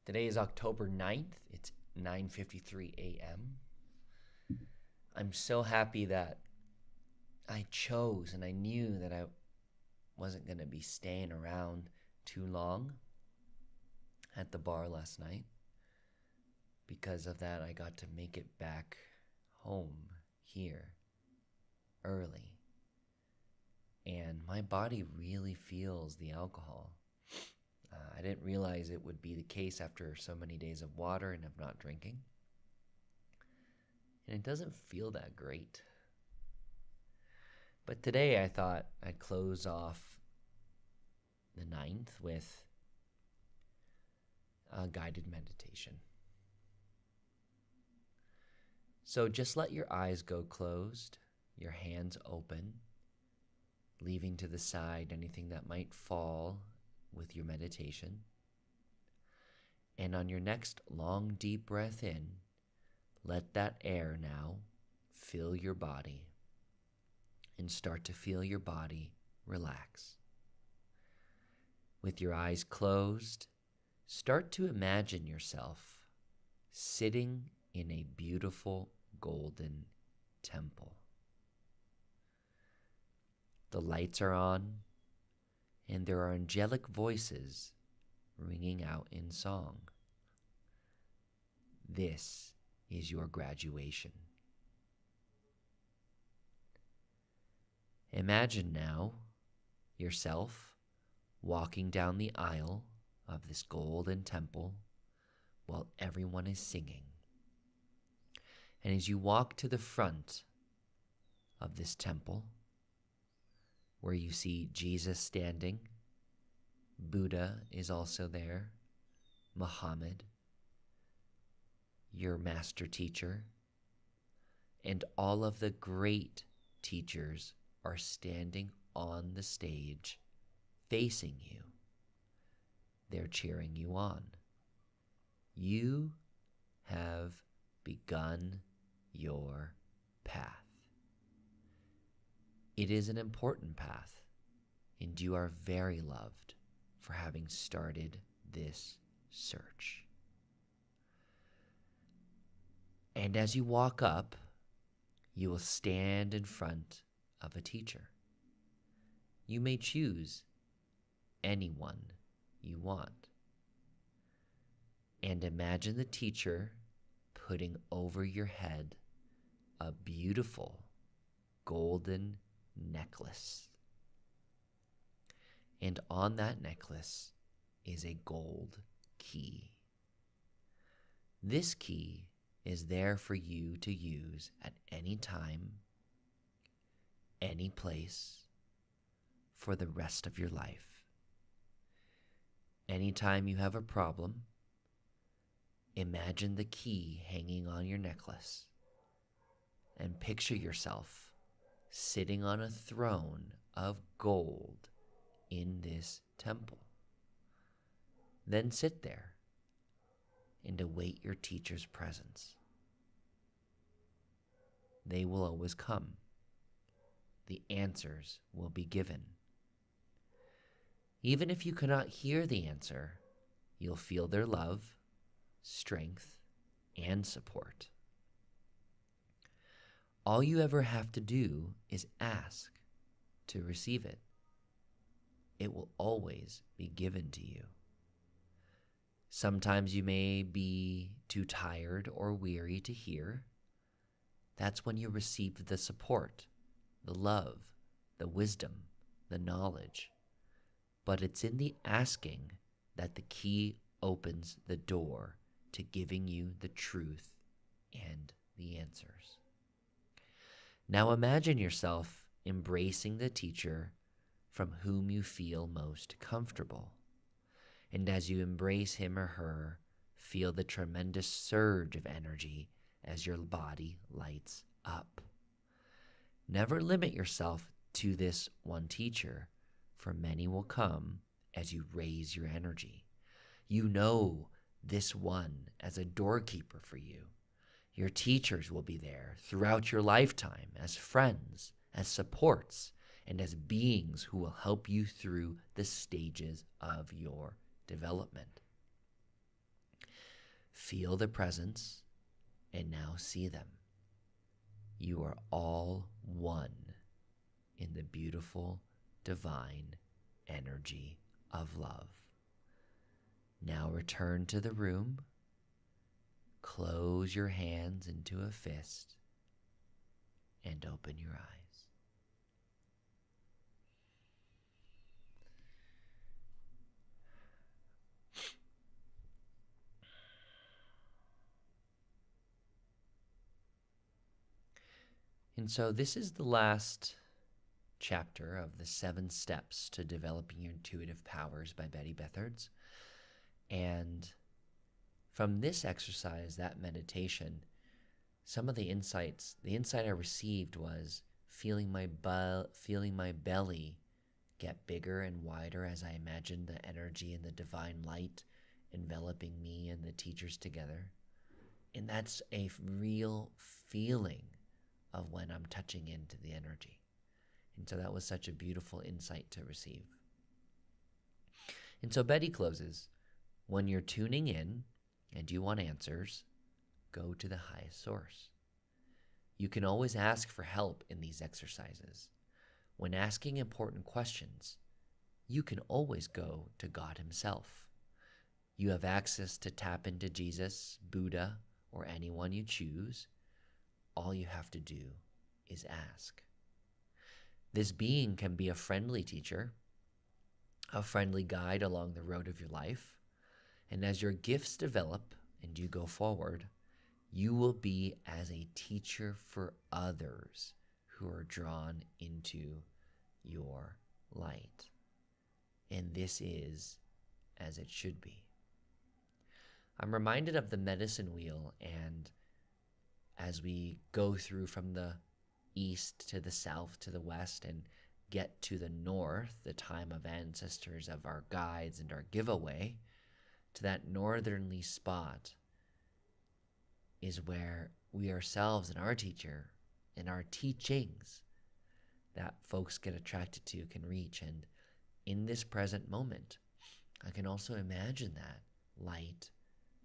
Today is October 9th. It's 9:53 a.m. I'm so happy that I chose and I knew that I wasn't going to be staying around too long at the bar last night. Because of that, I got to make it back home here early. And my body really feels the alcohol. I didn't realize it would be the case after so many days of water and of not drinking. And it doesn't feel that great. But today I thought I'd close off the 9th with a guided meditation. So just let your eyes go closed, your hands open, leaving to the side anything that might fall with your meditation. And on your next long, deep breath in, let that air now fill your body and start to feel your body relax. With your eyes closed, start to imagine yourself sitting in a beautiful golden temple. The lights are on, and there are angelic voices ringing out in song. This is your graduation. Imagine now yourself walking down the aisle of this golden temple while everyone is singing. And as you walk to the front of this temple, where you see Jesus standing, Buddha is also there, Muhammad, your master teacher, and all of the great teachers are standing on the stage facing you. They're cheering you on. You have begun your path. It is an important path, and you are very loved for having started this search. And as you walk up, you will stand in front of a teacher. You may choose anyone you want. And imagine the teacher putting over your head a beautiful golden necklace. And on that necklace is a gold key. This key is there for you to use at any time, any place, for the rest of your life. Anytime you have a problem, imagine the key hanging on your necklace and picture yourself sitting on a throne of gold in this temple. Then sit there and await your teacher's presence. They will always come. The answers will be given. Even if you cannot hear the answer, you'll feel their love, strength, and support. All you ever have to do is ask to receive it. It will always be given to you. Sometimes you may be too tired or weary to hear. That's when you receive the support, the love, the wisdom, the knowledge. But it's in the asking that the key opens the door to giving you the truth and the answers. Now imagine yourself embracing the teacher from whom you feel most comfortable. And as you embrace him or her, feel the tremendous surge of energy as your body lights up. Never limit yourself to this one teacher, for many will come as you raise your energy. You know this one as a doorkeeper for you. Your teachers will be there throughout your lifetime as friends, as supports, and as beings who will help you through the stages of your development. Feel the presence and now see them. You are all one in the beautiful, divine energy of love. Now return to the room. Close your hands into a fist and open your eyes. And so this is the last chapter of the 7 Steps to Developing Your Intuitive Powers by Betty Bethards. And from this exercise, that meditation, some of the insight I received was feeling my belly get bigger and wider as I imagined the energy and the divine light enveloping me and the teachers together. And that's a real feeling of when I'm touching into the energy. And so that was such a beautiful insight to receive. And so Betty closes, when you're tuning in and you want answers, go to the highest source. You can always ask for help in these exercises. When asking important questions, you can always go to God Himself. You have access to tap into Jesus, Buddha, or anyone you choose. All you have to do is ask. This being can be a friendly teacher, a friendly guide along the road of your life. And as your gifts develop and you go forward, you will be as a teacher for others who are drawn into your light. And this is as it should be. I'm reminded of the medicine wheel, and as we go through from the east to the south to the west and get to the north, the time of ancestors, of our guides and our giveaway, to that northerly spot is where we ourselves and our teacher and our teachings that folks get attracted to can reach. And in this present moment, I can also imagine that light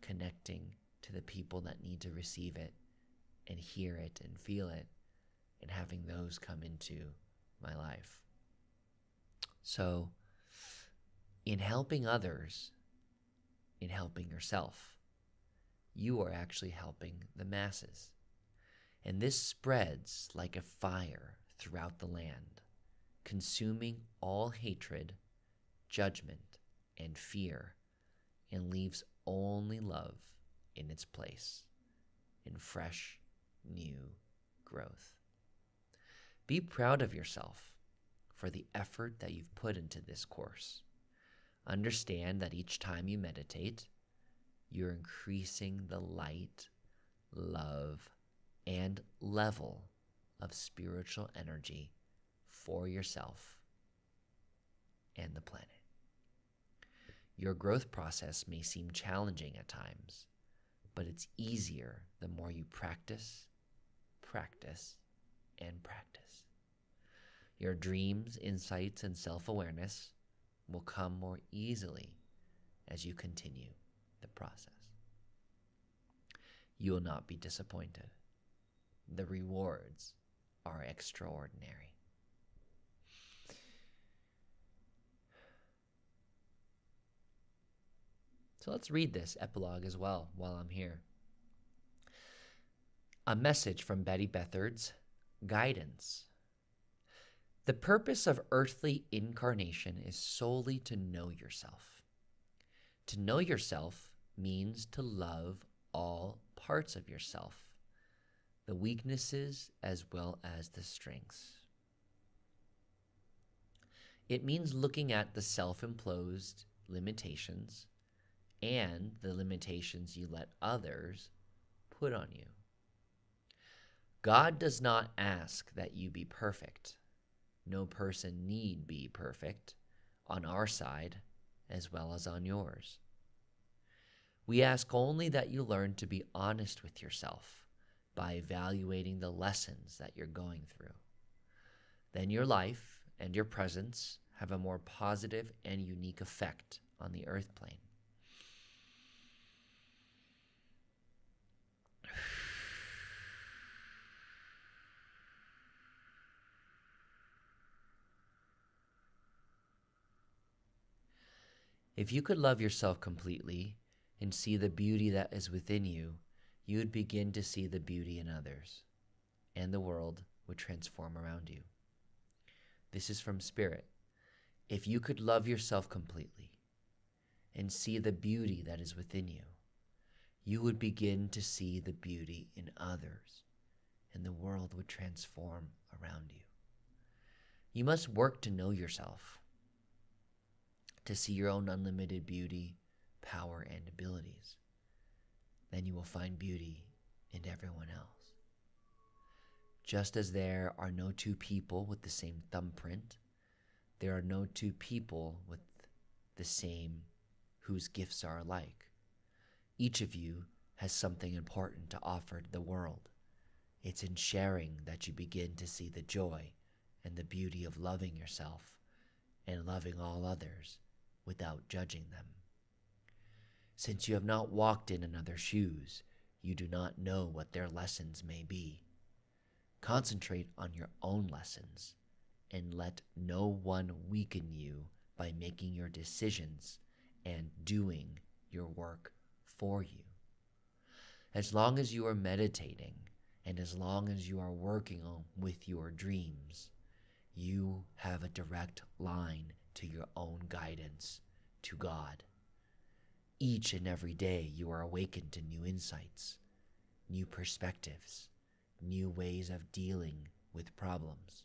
connecting to the people that need to receive it and hear it and feel it, and having those come into my life. So, in helping others, in helping yourself, you are actually helping the masses. And this spreads like a fire throughout the land, consuming all hatred, judgment, and fear, and leaves only love in its place, in fresh, new growth. Be proud of yourself for the effort that you've put into this course. Understand that each time you meditate, you're increasing the light, love, and level of spiritual energy for yourself and the planet. Your growth process may seem challenging at times, but it's easier the more you practice, and practice. Your dreams, insights, and self-awareness will come more easily as you continue the process. You will not be disappointed. The rewards are extraordinary. So let's read this epilogue as well while I'm here. A message from Betty Bethards, Guidance. The purpose of earthly incarnation is solely to know yourself. To know yourself means to love all parts of yourself, the weaknesses as well as the strengths. It means looking at the self-imposed limitations and the limitations you let others put on you. God does not ask that you be perfect. No person need be perfect on our side as well as on yours. We ask only that you learn to be honest with yourself by evaluating the lessons that you're going through. Then your life and your presence have a more positive and unique effect on the earth plane. If you could love yourself completely and see the beauty that is within you, you would begin to see the beauty in others, and the world would transform around you. This is from Spirit. If you could love yourself completely and see the beauty that is within you, you would begin to see the beauty in others, and the world would transform around you. You must work to know yourself, to see your own unlimited beauty, power, and abilities. Then you will find beauty in everyone else. Just as there are no two people with the same thumbprint, there are no two people with the same whose gifts are alike. Each of you has something important to offer the world. It's in sharing that you begin to see the joy and the beauty of loving yourself and loving all others without judging them. Since you have not walked in another's shoes, you do not know what their lessons may be. Concentrate on your own lessons and let no one weaken you by making your decisions and doing your work for you. As long as you are meditating and as long as you are working with your dreams, you have a direct line to your own guidance, to God. Each and every day you are awakened to new insights, new perspectives, new ways of dealing with problems.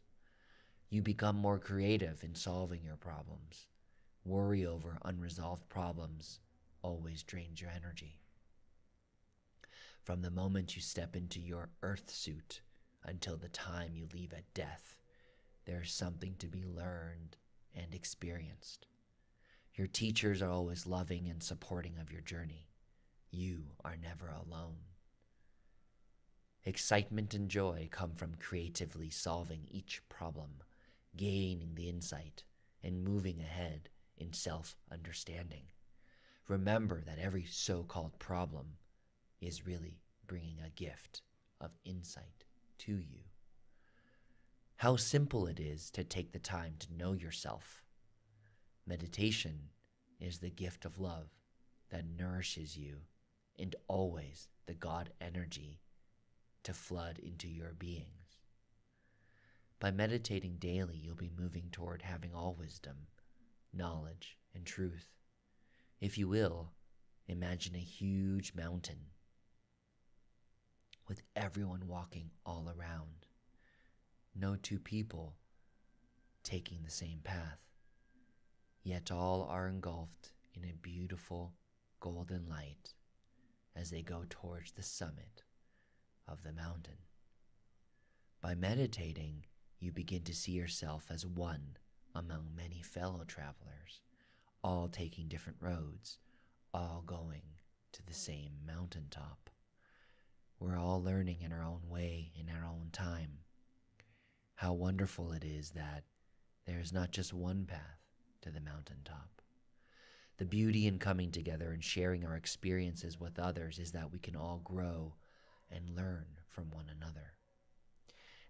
You become more creative in solving your problems. Worry over unresolved problems always drains your energy. From the moment you step into your earth suit until the time you leave at death, there is something to be learned and experienced. Your teachers are always loving and supporting of your journey. You are never alone. Excitement and joy come from creatively solving each problem, gaining the insight, and moving ahead in self-understanding. Remember that every so-called problem is really bringing a gift of insight to you. How simple it is to take the time to know yourself. Meditation is the gift of love that nourishes you and always the God energy to flood into your beings. By meditating daily, you'll be moving toward having all wisdom, knowledge, and truth. If you will, imagine a huge mountain with everyone walking all around. No two people taking the same path, yet all are engulfed in a beautiful golden light as they go towards the summit of the mountain. By meditating, you begin to see yourself as one among many fellow travelers, all taking different roads, all going to the same mountaintop. We're all learning in our own way, in our own time. How wonderful it is that there is not just one path to the mountaintop. The beauty in coming together and sharing our experiences with others is that we can all grow and learn from one another.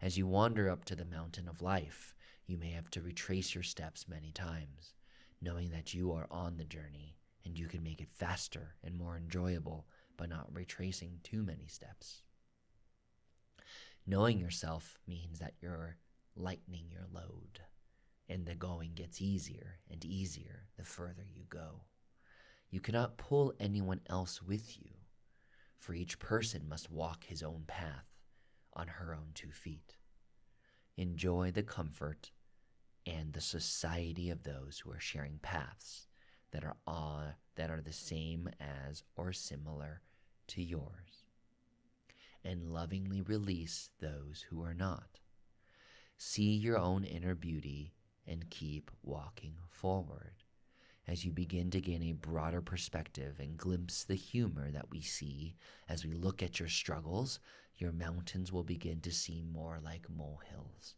As you wander up to the mountain of life, you may have to retrace your steps many times, knowing that you are on the journey and you can make it faster and more enjoyable by not retracing too many steps. Knowing yourself means that you're lightening your load, and the going gets easier and easier the further you go. You cannot pull anyone else with you, for each person must walk his own path on her own 2 feet. Enjoy the comfort and the society of those who are sharing paths that are the same as or similar to yours, and lovingly release those who are not. See your own inner beauty and keep walking forward. As you begin to gain a broader perspective and glimpse the humor that we see as we look at your struggles, your mountains will begin to seem more like molehills.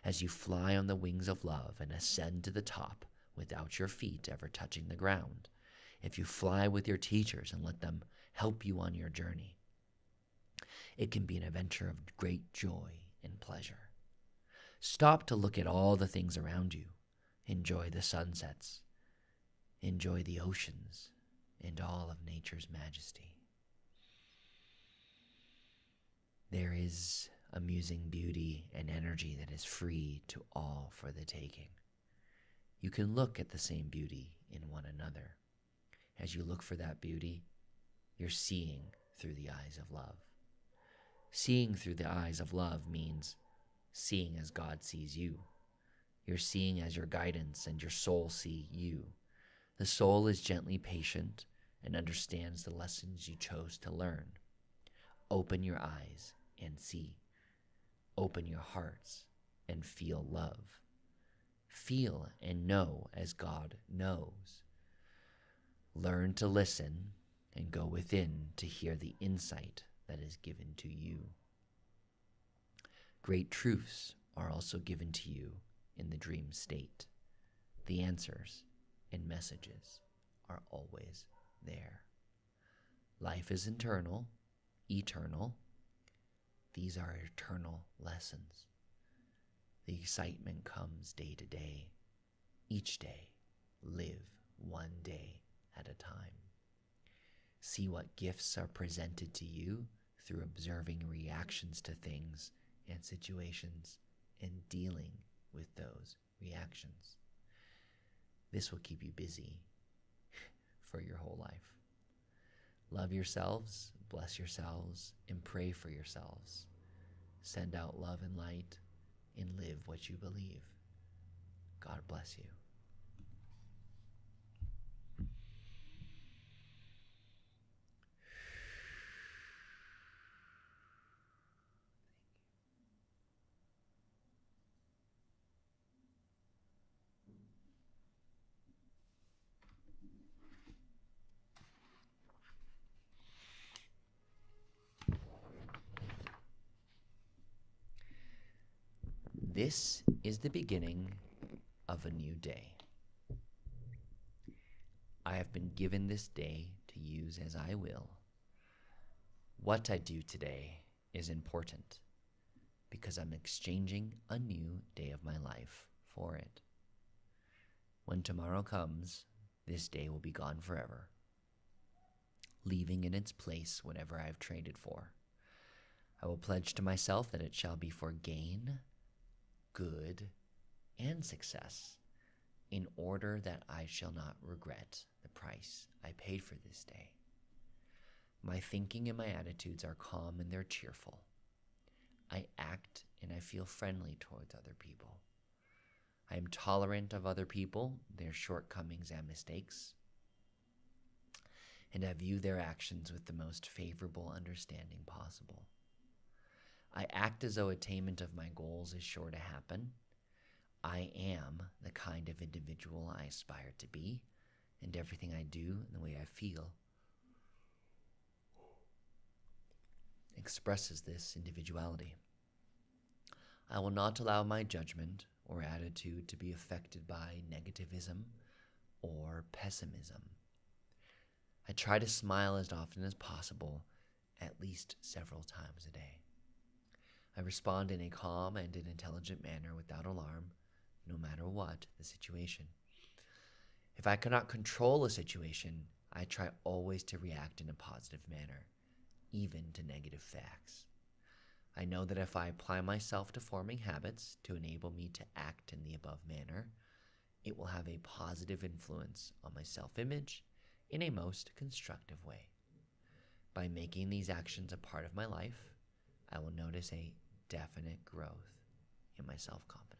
As you fly on the wings of love and ascend to the top without your feet ever touching the ground, if you fly with your teachers and let them help you on your journey, it can be an adventure of great joy and pleasure. Stop to look at all the things around you. Enjoy the sunsets. Enjoy the oceans and all of nature's majesty. There is amusing beauty and energy that is free to all for the taking. You can look at the same beauty in one another. As you look for that beauty, you're seeing through the eyes of love. Seeing through the eyes of love means seeing as God sees you. You're seeing as your guidance and your soul see you. The soul is gently patient and understands the lessons you chose to learn. Open your eyes and see. Open your hearts and feel love. Feel and know as God knows. Learn to listen and go within to hear the insight that is given to you. Great truths are also given to you in the dream state. The answers and messages are always there. Life is eternal. These are eternal lessons. The excitement comes day to day. Each day, live one day at a time. See what gifts are presented to you through observing reactions to things and situations and dealing with those reactions. This will keep you busy for your whole life. Love yourselves, bless yourselves, and pray for yourselves. Send out love and light and live what you believe. God bless you. This is the beginning of a new day. I have been given this day to use as I will. What I do today is important because I'm exchanging a new day of my life for it. When tomorrow comes, this day will be gone forever, leaving in its place whatever I have traded for. I will pledge to myself that it shall be for gain, good, and success, in order that I shall not regret the price I paid for this day. My thinking and my attitudes are calm and they're cheerful. I act and I feel friendly towards other people. I am tolerant of other people, their shortcomings and mistakes, and I view their actions with the most favorable understanding possible. I act as though attainment of my goals is sure to happen. I am the kind of individual I aspire to be, and everything I do and the way I feel expresses this individuality. I will not allow my judgment or attitude to be affected by negativism or pessimism. I try to smile as often as possible, at least several times a day. I respond in a calm and an intelligent manner without alarm, no matter what the situation. If I cannot control a situation, I try always to react in a positive manner, even to negative facts. I know that if I apply myself to forming habits to enable me to act in the above manner, it will have a positive influence on my self-image in a most constructive way. By making these actions a part of my life, I will notice a definite growth in my self-confidence.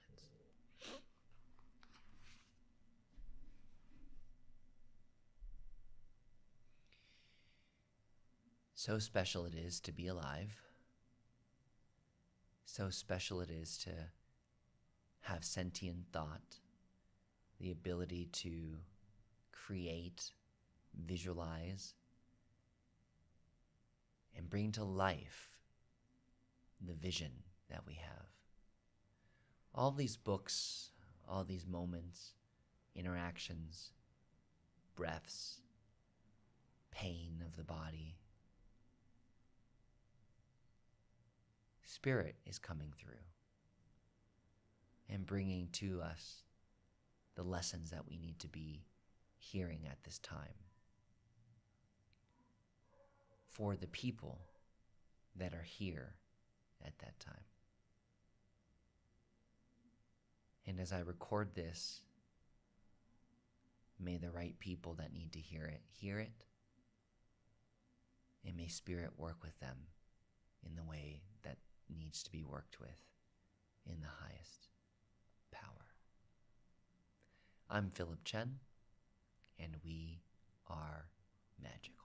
So special it is to be alive. So special it is to have sentient thought, the ability to create, visualize, and bring to life the vision that we have. All these books, all these moments, interactions, breaths, pain of the body, Spirit is coming through and bringing to us the lessons that we need to be hearing at this time for the people that are here at that time. And as I record this, may the right people that need to hear it, and may Spirit work with them in the way that needs to be worked with in the highest power. I'm Philip Chen, and we are magical.